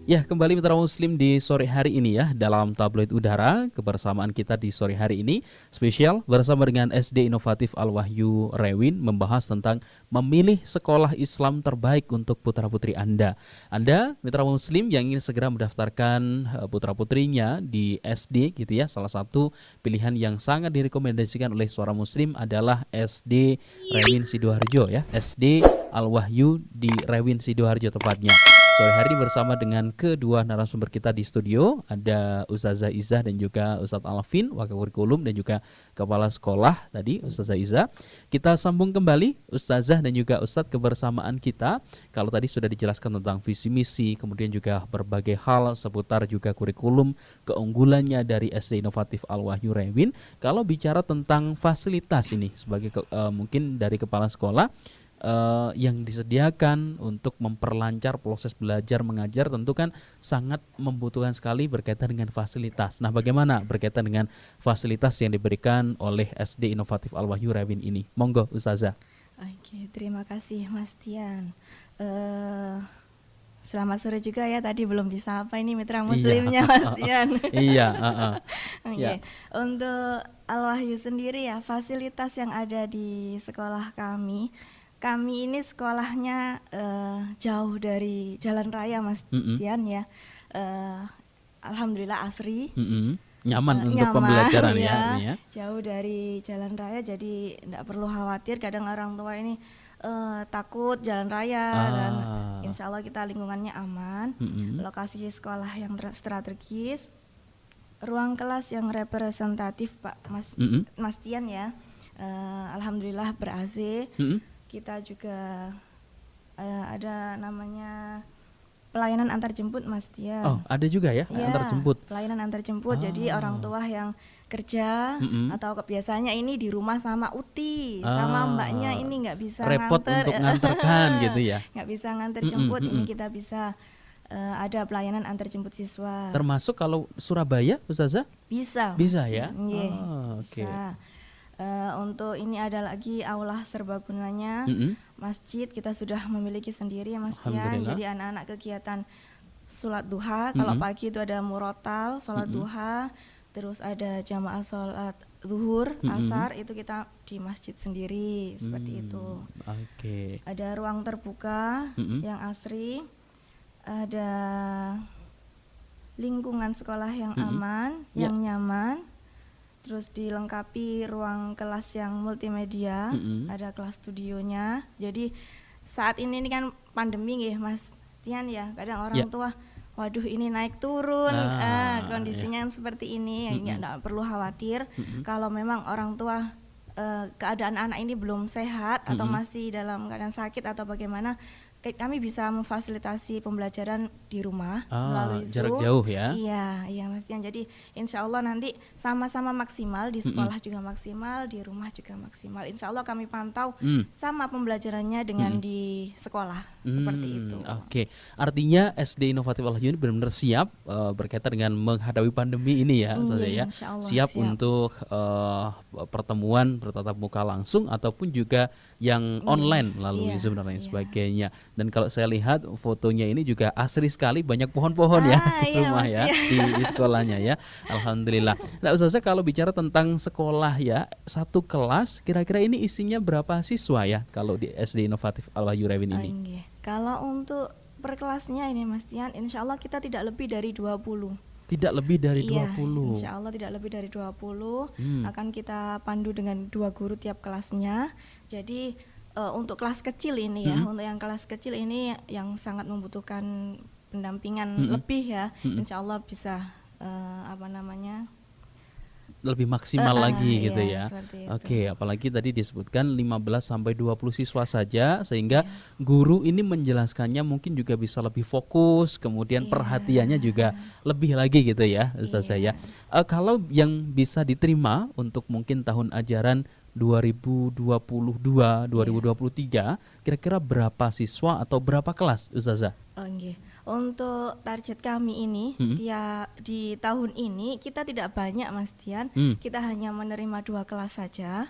Ya, kembali mitra muslim di sore hari ini ya dalam tabloid udara. Kebersamaan kita di sore hari ini spesial bersama dengan SD Inovatif Al-Wahyu Rewin membahas tentang memilih sekolah Islam terbaik untuk putra-putri Anda. Anda mitra muslim yang ingin segera mendaftarkan putra-putrinya di SD gitu ya. Salah satu pilihan yang sangat direkomendasikan oleh Suara Muslim adalah SD Rewin Sidoarjo ya. SD Al-Wahyu di Rewin Sidoarjo tepatnya. Sore hari ini bersama dengan kedua narasumber kita di studio, ada Ustazah Izzah dan juga Ustadz Alvin, Wakil Kurikulum dan juga Kepala Sekolah tadi Ustazah Izzah. Kita sambung kembali Ustazah dan juga Ustadz kebersamaan kita. Kalau tadi sudah dijelaskan tentang visi misi, kemudian juga berbagai hal seputar juga kurikulum, keunggulannya dari SD Inovatif Al-Wahyu Rewin. Kalau bicara tentang fasilitas ini sebagai mungkin dari Kepala Sekolah, yang disediakan untuk memperlancar proses belajar mengajar tentu kan sangat membutuhkan sekali berkaitan dengan fasilitas. Nah, bagaimana berkaitan dengan fasilitas yang diberikan oleh SD Inovatif Al-Wahyu Rewin ini? Monggo Ustazah. Oke, terima kasih Mas Tian. Selamat sore juga ya, tadi belum disapa ini mitra muslimnya Mas Tian. Iya. Oke. Untuk Al-Wahyu sendiri ya, fasilitas yang ada di sekolah kami ini sekolahnya jauh dari jalan raya Mas Tian ya. Alhamdulillah asri. Nyaman untuk pembelajaran ya. Jauh dari jalan raya, jadi tidak perlu khawatir. Kadang orang tua ini takut jalan raya dan insya Allah kita lingkungannya aman. Lokasi sekolah yang strategis, ruang kelas yang representatif Pak Mas Tian ya. Alhamdulillah ber-AC. Kita juga ada namanya pelayanan antar jemput Mas Tian. Oh, ada juga ya, antar jemput. Pelayanan antar jemput. Jadi orang tua yang kerja atau kebiasaannya ini di rumah sama uti, sama mbaknya ini nggak bisa repot untuk nganterkan gitu ya. Nggak bisa nganter jemput, ini kita bisa ada pelayanan antar jemput siswa. Termasuk kalau Surabaya, Ustazah? Bisa. Bisa ya? Oke. Untuk ini ada lagi aula serbagunanya, masjid kita sudah memiliki sendiri ya Mas Tian. Jadi anak-anak kegiatan sholat duha, kalau pagi itu ada murotal, sholat duha, terus ada jamaah sholat zuhur, asar, itu kita di masjid sendiri, seperti itu. Ada ruang terbuka yang asri, ada lingkungan sekolah yang aman, yang nyaman. Terus dilengkapi ruang kelas yang multimedia, ada kelas studionya. Jadi saat ini kan pandemi ya Mas Tian ya, kadang orang tua, waduh ini naik turun, kondisinya seperti ini, nggak perlu khawatir. Kalau memang orang tua keadaan anak ini belum sehat atau masih dalam keadaan sakit atau bagaimana, kami bisa memfasilitasi pembelajaran di rumah melalui Zoom. Jarak jauh ya? Iya Mas Tian. Jadi insya Allah nanti sama-sama maksimal, di sekolah juga maksimal, di rumah juga maksimal. Insya Allah kami pantau sama pembelajarannya dengan di sekolah, seperti itu. Oke. Artinya SD Inovatif Al-Wahyu ini benar-benar siap berkaitan dengan menghadapi pandemi ini ya, ya. Siap untuk pertemuan bertatap muka langsung ataupun juga yang online melalui Zoom dan lain sebagainya. Dan kalau saya lihat fotonya ini juga asri sekali, banyak pohon-pohon ya di rumah ya, di sekolahnya ya. Alhamdulillah. Nah Ustazah, kalau bicara tentang sekolah ya, satu kelas kira-kira ini isinya berapa siswa ya kalau di SD Inovatif Al-Wahyu Rewin ini? Kalau untuk per kelasnya ini Mas Tian, insya Allah kita tidak lebih dari 20. Tidak lebih dari 20. Insya Allah tidak lebih dari 20. Akan kita pandu dengan 2 guru tiap kelasnya. Jadi untuk kelas kecil ini ya, untuk yang kelas kecil ini yang sangat membutuhkan pendampingan lebih ya, insya Allah bisa lebih maksimal lagi gitu ya. Oke, apalagi tadi disebutkan 15 sampai 20 siswa saja, sehingga guru ini menjelaskannya mungkin juga bisa lebih fokus, kemudian perhatiannya juga lebih lagi gitu ya Ustazah ya. Kalau yang bisa diterima untuk mungkin tahun ajaran 2022-2023, kira-kira berapa siswa atau berapa kelas Ustazah? Untuk target kami ini di tahun ini kita tidak banyak Mas Tian, kita hanya menerima 2 kelas saja,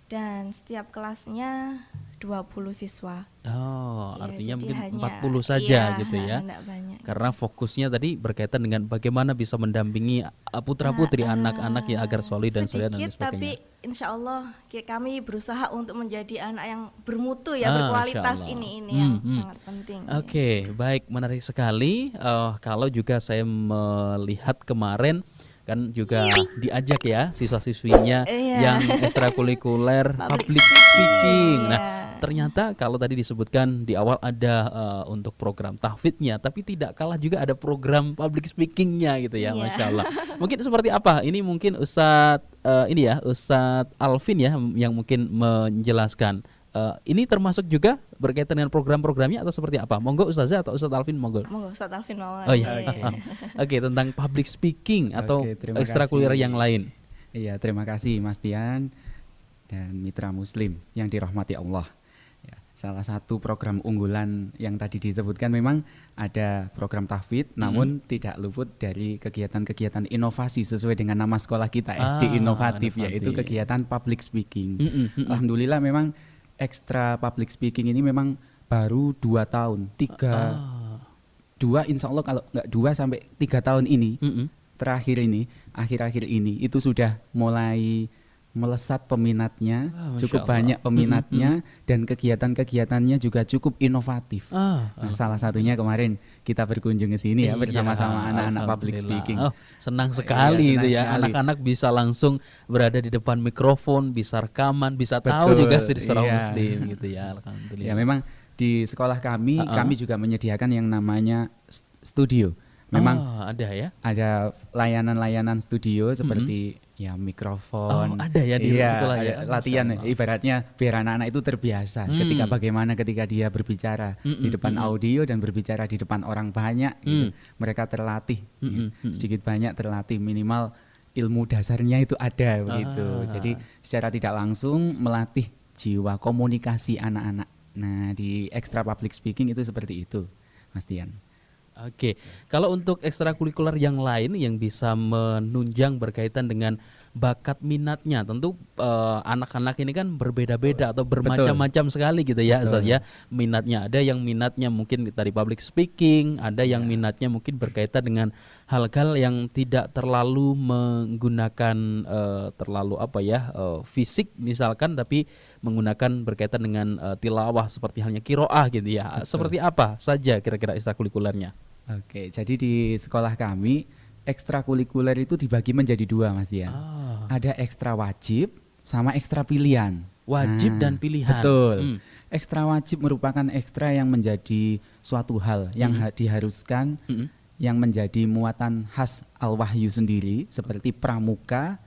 dan setiap kelasnya 20 siswa. Oh, Ya, artinya jadi mungkin hanya 40 saja iya, gitu ya. enggak banyak. Karena fokusnya tadi berkaitan dengan bagaimana bisa mendampingi putra-putri anak-anak ya agar solid dan soleha dan sedikit sebagainya. tapi insya Allah kami berusaha untuk menjadi anak yang bermutu ya, Masya berkualitas. Allah. Ini yang sangat penting. Oke, baik, menarik sekali. Kalau juga saya melihat kemarin kan juga diajak ya siswa-siswinya yang ekstrakurikuler public speaking. Nah, ternyata kalau tadi disebutkan di awal ada untuk program tahfidnya, tapi tidak kalah juga ada program public speakingnya gitu ya, Masya Allah. Mungkin seperti apa? Ini mungkin Ustadz Ustadz Alvin ya yang mungkin menjelaskan. Ini termasuk juga berkaitan dengan program-programnya atau seperti apa? Monggo Ustazah atau Ustadz Alvin, monggo. Monggo Ustadz Alvin mau. Oh iya. Oke, tentang public speaking atau ekstrakurikuler yang lain. Iya, terima kasih Mas Tian dan mitra Muslim yang dirahmati Allah. Ya, salah satu program unggulan yang tadi disebutkan memang ada program tahfidz, namun tidak luput dari kegiatan-kegiatan inovasi sesuai dengan nama sekolah kita SD Inovatif, yaitu kegiatan public speaking. Alhamdulillah memang ekstra public speaking ini memang baru 2 tahun, 2 insya Allah kalau nggak 2 sampai 3 tahun ini, terakhir ini, akhir-akhir ini itu sudah mulai melesat peminatnya, cukup banyak peminatnya, dan kegiatan-kegiatannya juga cukup inovatif. Nah, salah satunya kemarin kita berkunjung ke sini ya bersama-sama anak-anak public speaking. Senang sekali itu ya, anak-anak bisa langsung berada di depan mikrofon, bisa rekaman, bisa tahu juga sejarah Muslim gitu ya. Alhamdulillah. Ya memang di sekolah kami juga menyediakan yang namanya studio. Memang ada ya, ada layanan-layanan studio seperti ya mikrofon. Ada ya di sekolah ya. Latihan ibaratnya biar anak-anak itu terbiasa ketika dia berbicara di depan audio dan berbicara di depan orang banyak gitu. Mereka terlatih sedikit banyak terlatih, minimal ilmu dasarnya itu ada begitu. Jadi secara tidak langsung melatih jiwa komunikasi anak-anak. Nah, di extra public speaking itu seperti itu, Mas Tian. Oke, kalau untuk ekstrakurikuler yang lain yang bisa menunjang berkaitan dengan bakat minatnya, tentu anak-anak ini kan berbeda-beda atau bermacam-macam sekali gitu ya, Ustaz ya. Minatnya ada yang minatnya mungkin dari public speaking, ada yang minatnya mungkin berkaitan dengan hal-hal yang tidak terlalu menggunakan fisik misalkan, tapi menggunakan berkaitan dengan tilawah seperti halnya qiraah gitu ya. Seperti apa saja kira-kira ekstrakurikulernya? Oke, jadi di sekolah kami ekstrakurikuler itu dibagi menjadi 2, Mas Dian. Ada ekstra wajib sama ekstra pilihan. Wajib dan pilihan. Betul. Ekstra wajib merupakan ekstra yang menjadi suatu hal yang diharuskan, yang menjadi muatan khas Al-Wahyu sendiri seperti pramuka.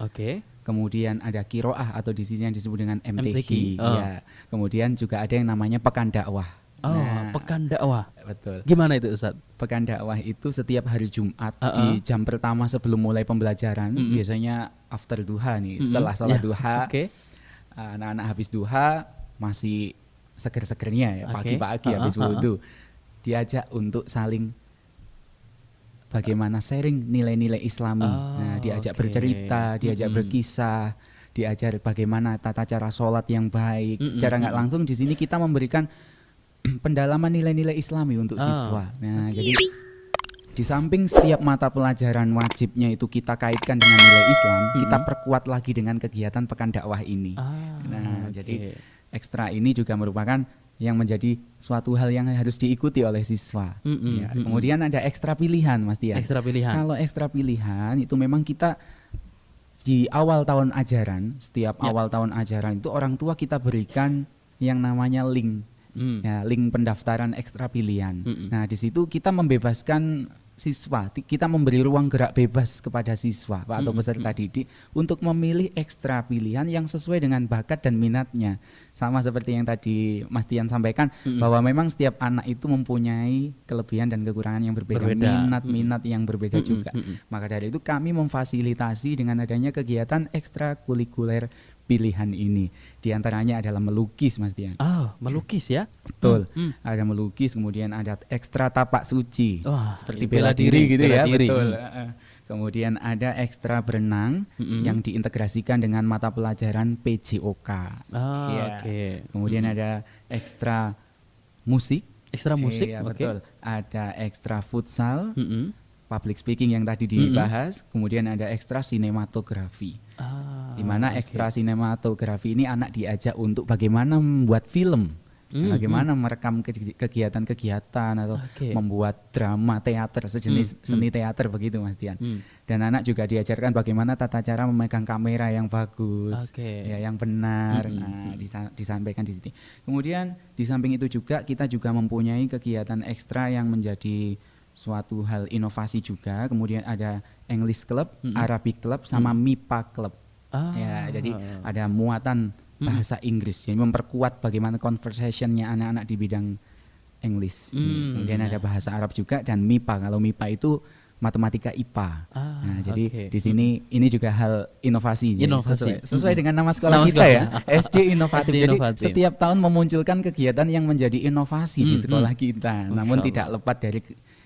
Kemudian ada qiraah atau di sini yang disebut dengan MTQ. Ya. Kemudian juga ada yang namanya pekan dakwah. Pekan dakwah. Betul. Gimana itu Ustaz? Pekan dakwah itu setiap hari Jumat di jam pertama sebelum mulai pembelajaran, biasanya after duha nih, setelah sholat duha. Anak-anak habis duha masih seger-segernya ya, pagi-pagi habis wudhu, diajak untuk saling bagaimana sharing nilai-nilai Islami. Nah, diajak bercerita, diajak berkisah, diajar bagaimana tata cara sholat yang baik. Secara nggak langsung di sini kita memberikan pendalaman nilai-nilai Islami untuk siswa. Nah, jadi di samping setiap mata pelajaran wajibnya itu kita kaitkan dengan nilai Islam, kita perkuat lagi dengan kegiatan pekan dakwah ini. Jadi ekstra ini juga merupakan yang menjadi suatu hal yang harus diikuti oleh siswa. Kemudian ada ekstra pilihan, Mas Tia. Ekstra pilihan. Kalau ekstra pilihan itu memang kita di awal tahun ajaran, setiap awal tahun ajaran itu orang tua kita berikan yang namanya link. Ya, link pendaftaran ekstra pilihan. Nah, di situ kita membebaskan siswa, kita memberi ruang gerak bebas kepada siswa atau peserta didik untuk memilih ekstra pilihan yang sesuai dengan bakat dan minatnya. Sama seperti yang tadi Mas Tian sampaikan, bahwa memang setiap anak itu mempunyai kelebihan dan kekurangan yang berbeda. Minat yang berbeda juga. Maka dari itu kami memfasilitasi dengan adanya kegiatan ekstrakurikuler pilihan ini. Di antaranya adalah melukis, Mas Dian. Melukis ya? Betul. Ada melukis, kemudian ada ekstra tapak suci. Seperti bela diri gitu ya. Betul. Kemudian ada ekstra berenang yang diintegrasikan dengan mata pelajaran PJOK. Kemudian ada ekstra musik. Ekstra musik, Iya, oke. betul. Ada ekstra futsal, public speaking yang tadi dibahas, kemudian ada ekstra sinematografi. Di mana ekstra sinematografi ini anak diajak untuk bagaimana membuat film, bagaimana merekam kegiatan-kegiatan atau membuat drama teater, sejenis seni teater begitu Mas Dian. Dan anak juga diajarkan bagaimana tata cara memegang kamera yang bagus, ya, yang benar. Nah, disampaikan di sini. Kemudian di samping itu juga kita juga mempunyai kegiatan ekstra yang menjadi suatu hal inovasi juga. Kemudian ada English Club, Arabic Club, sama MIPA Club. Ya, jadi ada muatan bahasa Inggris, jadi memperkuat bagaimana conversationnya anak-anak di bidang English. Kemudian ada bahasa Arab juga dan MIPA. Kalau MIPA itu matematika IPA. Nah, jadi di sini ini juga hal inovasi. Sesuai dengan nama sekolah kita ya, SD Inovatif. Jadi setiap tahun memunculkan kegiatan yang menjadi inovasi di sekolah kita. Namun tidak lepas dari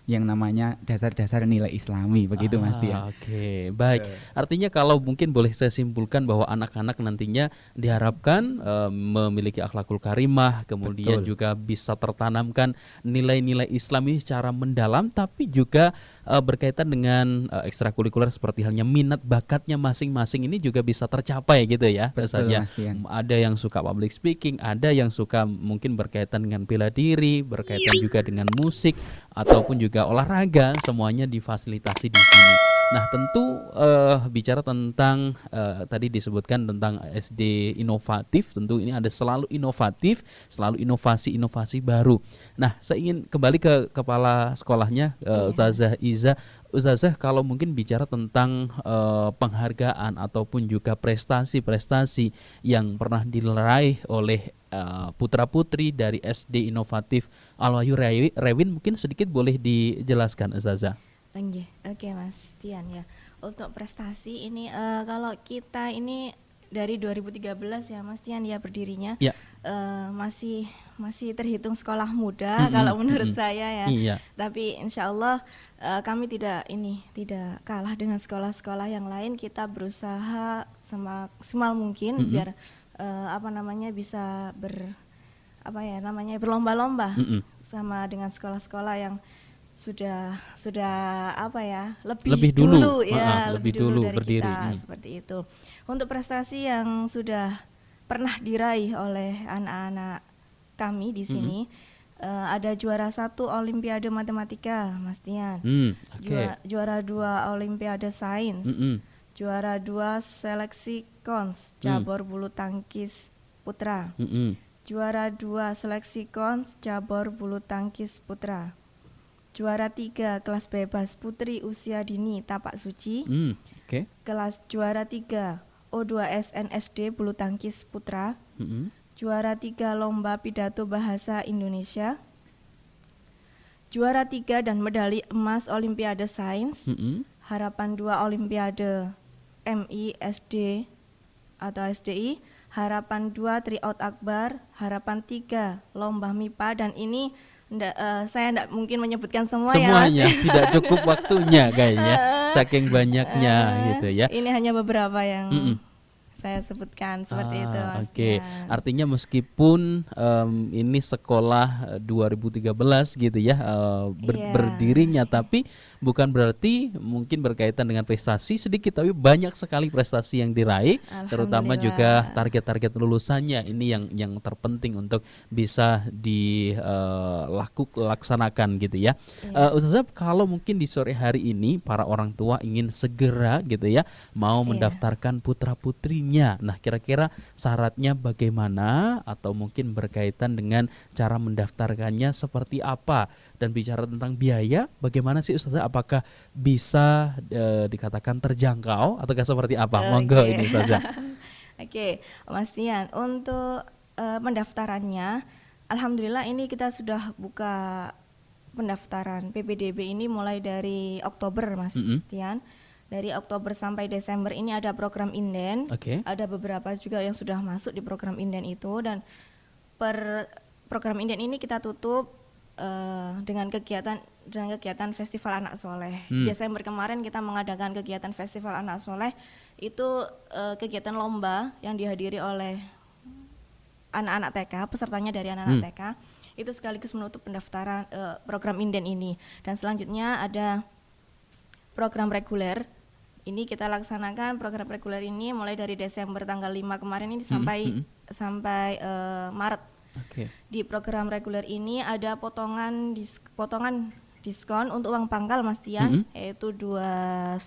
yang namanya dasar-dasar nilai Islami, begitu Mas Tia. Oke, baik. Artinya kalau mungkin boleh saya simpulkan bahwa anak-anak nantinya diharapkan memiliki akhlakul karimah, kemudian juga bisa tertanamkan nilai-nilai Islami secara mendalam, tapi juga berkaitan dengan ekstrakurikuler seperti halnya minat bakatnya masing-masing ini juga bisa tercapai gitu ya. Betul, Mas Tia. Ada yang suka public speaking, ada yang suka mungkin berkaitan dengan bela diri, berkaitan juga dengan musik ataupun juga olahraga, semuanya difasilitasi di sini. Nah, tentu bicara tentang tadi disebutkan tentang SD inovatif, tentu ini ada selalu inovatif, selalu inovasi-inovasi baru. Nah, saya ingin kembali ke kepala sekolahnya, Ustazah Iza. Ustazah, kalau mungkin bicara tentang penghargaan ataupun juga prestasi-prestasi yang pernah diraih oleh putra-putri dari SD Inovatif Al-Wahyu Rewin, mungkin sedikit boleh dijelaskan, Ustazah. Oke Mas Tian ya. Untuk prestasi ini kalau kita ini dari 2013 ya Mas Tian ya berdirinya, masih terhitung sekolah muda kalau menurut saya ya. Tapi insya Allah kami tidak kalah dengan sekolah-sekolah yang lain. Kita berusaha semaksimal mungkin biar bisa berlomba-lomba sama dengan sekolah-sekolah yang sudah lebih dulu dari berdiri. Kita seperti itu. Untuk prestasi yang sudah pernah diraih oleh anak-anak kami di sini, ada juara 1 Olimpiade Matematika Mas Tian, juara 2 Olimpiade Sains, juara 2 Seleksi Kons cabur bulu tangkis putra, juara 2 Seleksi Kons cabur bulu tangkis putra, juara 3 kelas bebas putri usia dini tapak suci, kelas juara 3 O2 SNSD bulu tangkis putra, juara 3 lomba pidato bahasa Indonesia, juara 3 dan medali emas Olimpiade Sains, harapan 2 Olimpiade MI SD atau SDI, harapan 2 tryout akbar, harapan 3 lomba MIPA, dan ini saya tidak mungkin menyebutkan semuanya, tidak cukup waktunya kayaknya, saking banyaknya gitu ya. Ini hanya beberapa yang saya sebutkan seperti itu Mas. Artinya meskipun ini sekolah 2013 gitu ya berdirinya, tapi bukan berarti mungkin berkaitan dengan prestasi sedikit, tapi banyak sekali prestasi yang diraih, terutama juga target-target lulusannya ini yang terpenting untuk bisa dilaksanakan gitu ya. Ustazah, kalau mungkin di sore hari ini para orang tua ingin segera gitu ya mau mendaftarkan putra-putrinya, nah kira-kira syaratnya bagaimana atau mungkin berkaitan dengan cara mendaftarkannya seperti apa, dan bicara tentang biaya bagaimana sih Ustazah, apakah bisa dikatakan terjangkau ataukah seperti apa? Monggo ini Ustazah. Mas Tian, untuk pendaftarannya alhamdulillah ini kita sudah buka pendaftaran PPDB ini mulai dari Oktober Mas Tian. Dari Oktober sampai Desember ini ada program inden, ada beberapa juga yang sudah masuk di program inden itu, dan per program inden ini kita tutup dengan kegiatan Festival Anak Soleh. Desember kemarin kita mengadakan kegiatan Festival Anak Soleh, itu kegiatan lomba yang dihadiri oleh anak-anak TK, pesertanya dari anak-anak TK, itu sekaligus menutup pendaftaran program inden ini. Dan selanjutnya ada program reguler. Ini kita laksanakan program reguler ini mulai dari Desember tanggal 5 kemarin ini sampai Maret. Okay. Di program reguler ini ada potongan diskon untuk uang pangkal Mas Tian, yaitu 2,5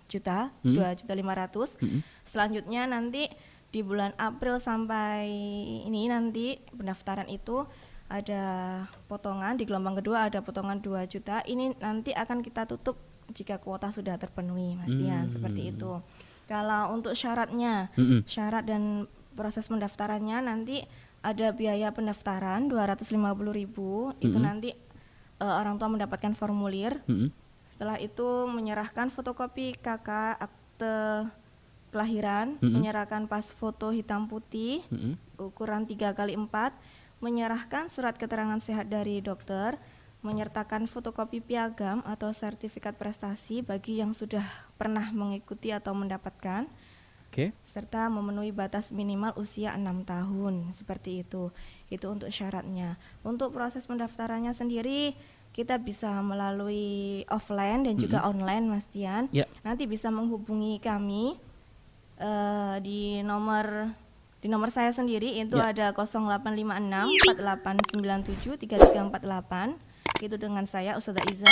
juta, 2.500.000. Selanjutnya nanti di bulan April sampai ini nanti pendaftaran itu ada potongan, di gelombang kedua ada potongan 2 juta. Ini nanti akan kita tutup jika kuota sudah terpenuhi Mas Tian, seperti itu. Kalau untuk syaratnya, syarat dan proses pendaftarannya nanti ada biaya pendaftaran 250.000, itu nanti orang tua mendapatkan formulir. Setelah itu menyerahkan fotokopi KK, akte kelahiran, menyerahkan pas foto hitam putih ukuran 3x4, menyerahkan surat keterangan sehat dari dokter, menyertakan fotokopi piagam atau sertifikat prestasi bagi yang sudah pernah mengikuti atau mendapatkan, serta memenuhi batas minimal usia 6 tahun, seperti itu. Itu untuk syaratnya. Untuk proses pendaftarannya sendiri kita bisa melalui offline dan juga online Mas Tian. Nanti bisa menghubungi kami di nomor saya sendiri, itu ada 0856 4897 3348. Itu dengan saya Ustazah Iza,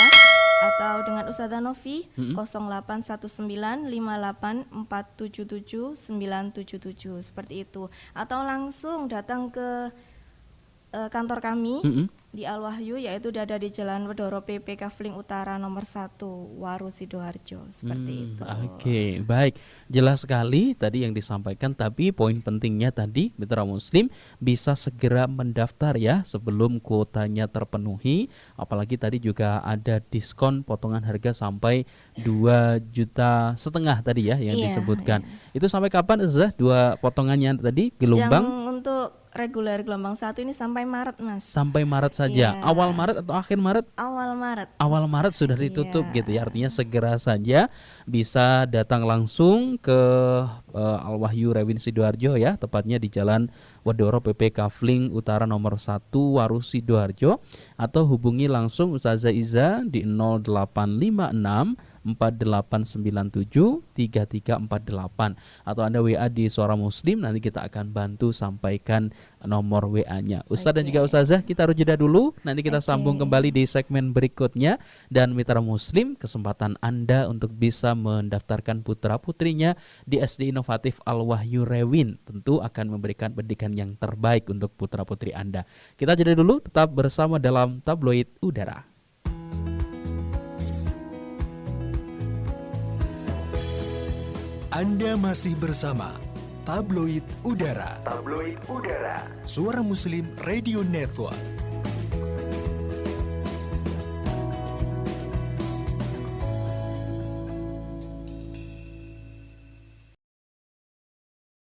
atau dengan Ustazah Novi 0819 58 477 977, seperti itu. Atau langsung datang ke kantor kami di Al Wahyu, yaitu ada di Jalan Wedoro PP Kafling Utara nomor 1 Waru Sidoarjo, seperti itu. Oke, baik, jelas sekali tadi yang disampaikan, tapi poin pentingnya tadi mitra muslim bisa segera mendaftar ya sebelum kuotanya terpenuhi, apalagi tadi juga ada diskon potongan harga sampai 2,5 juta tadi ya yang disebutkan. Itu sampai kapan Zah dua potongannya tadi gelombang? Yang untuk reguler gelombang 1 ini sampai Maret Mas. Sampai Maret saja. Awal Maret atau akhir Maret? Awal Maret. Awal Maret sudah ditutup gitu ya. Artinya segera saja bisa datang langsung ke Al Wahyu Rewin Sidoarjo ya, tepatnya di Jalan Wedoro PP Kafling Utara nomor 1 Waru Sidoarjo, atau hubungi langsung Ustazah Iza di 0856 4897 3348, atau Anda WA di Suara Muslim, nanti kita akan bantu sampaikan nomor WA-nya. Ustaz dan juga Ustazah, kita harus jeda dulu, nanti kita sambung kembali di segmen berikutnya. Dan mitra muslim, kesempatan Anda untuk bisa mendaftarkan putra-putrinya di SD Inovatif Al Wahyu Rewin tentu akan memberikan pendidikan yang terbaik untuk putra-putri Anda. Kita jeda dulu, tetap bersama dalam Tabloid Udara. Anda masih bersama Tabloid Udara. Tabloid Udara. Suara Muslim Radio Network.